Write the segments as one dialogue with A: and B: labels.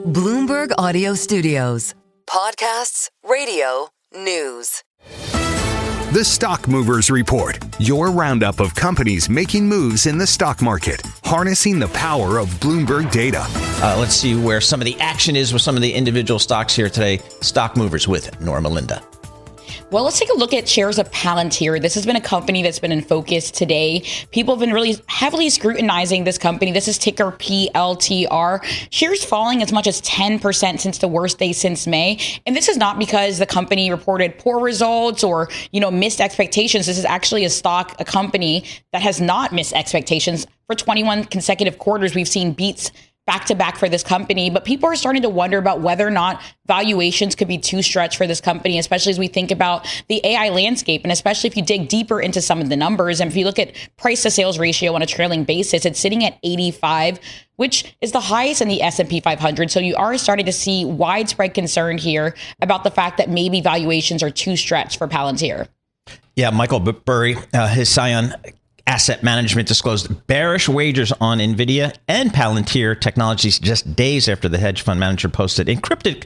A: Bloomberg Audio Studios. Podcasts, radio, news.
B: The Stock Movers Report, your roundup of companies making moves in the stock market, harnessing the power of Bloomberg data.
C: Let's see where some of the action is with some of the individual stocks here today. Stock Movers with Norma Linda.
D: Well, let's take a look at shares of Palantir. This has been a company that's been in focus today. People have been really heavily scrutinizing this company. This is ticker PLTR. Shares falling as much as 10% since the worst day since May. And this is not because the company reported poor results or, missed expectations. This is actually a company that has not missed expectations. For 21 consecutive quarters, we've seen beats back to back for this company, but people are starting to wonder about whether or not valuations could be too stretched for this company, especially as we think about the AI landscape. And especially if you dig deeper into some of the numbers, and if you look at price to sales ratio on a trailing basis, it's sitting at 85, which is the highest in the S&P 500. So you are starting to see widespread concern here about the fact that maybe valuations are too stretched for Palantir.
C: Yeah, Michael Burry, his Scion Asset Management disclosed bearish wagers on NVIDIA and Palantir Technologies just days after the hedge fund manager posted encrypted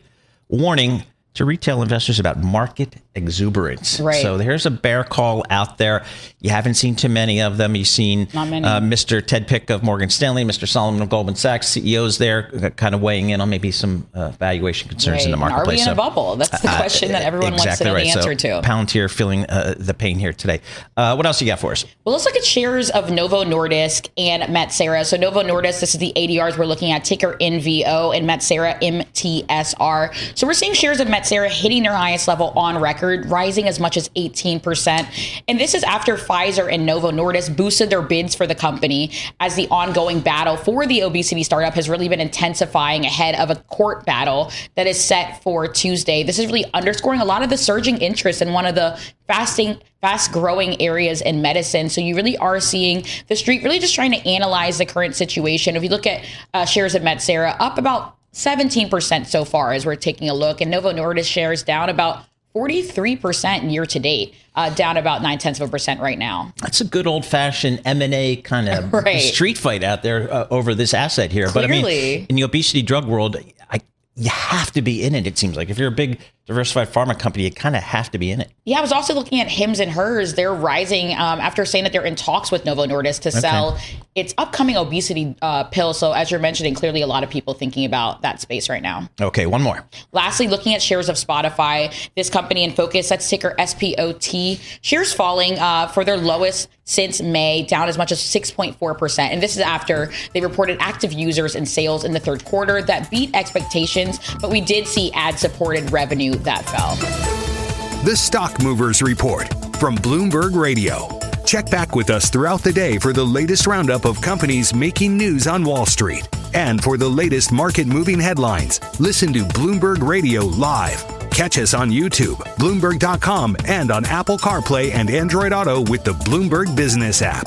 C: warning to retail investors about market exuberance.
D: Right.
C: So there's a bear call out there. You haven't seen too many of them. You've seen Mr. Ted Pick of Morgan Stanley, Mr. Solomon of Goldman Sachs, CEOs there kind of weighing in on maybe some valuation concerns in the marketplace.
D: Are we in a bubble? That's the question that everyone wants to know the answer to.
C: Palantir feeling the pain here today. What else you got for us?
D: Well, let's look at shares of Novo Nordisk and Metsera. So Novo Nordisk, this is the ADRs we're looking at, ticker NVO, and Metsera MTSR. So we're seeing shares of Metsera hitting their highest level on record, rising as much as 18%. And this is after Pfizer and Novo Nordisk boosted their bids for the company as the ongoing battle for the obesity startup has really been intensifying ahead of a court battle that is set for Tuesday. This is really underscoring a lot of the surging interest in one of the fast growing areas in medicine. So you really are seeing the street really just trying to analyze the current situation. If you look at shares of Metsera, up about 17% so far as we're taking a look, and Novo Nordisk shares down about 43% year to date, down about 0.9% right now. That's
C: a good old fashioned M&A kind of street fight out there over this asset here.
D: Clearly.
C: But I mean, in the obesity drug world, you have to be in it, it seems like. If you're a big diversified pharma company, you kind of have to be in it. Yeah,
D: I was also looking at Hims and Hers. They're rising after saying that they're in talks with Novo Nordisk to sell its upcoming obesity pill. So as you're mentioning, clearly a lot of people thinking about that space right now.
C: Okay, one more.
D: Lastly, looking at shares of Spotify, this company in focus, that's ticker SPOT. Shares falling for their lowest since May, down as much as 6.4%. And this is after they reported active users and sales in the third quarter that beat expectations, but we did see ad-supported revenue that fell.
B: The Stock Movers Report from Bloomberg Radio. Check back with us throughout the day for the latest roundup of companies making news on Wall Street. And for the latest market-moving headlines, listen to Bloomberg Radio live. Catch us on YouTube, Bloomberg.com, and on Apple CarPlay and Android Auto with the Bloomberg Business app.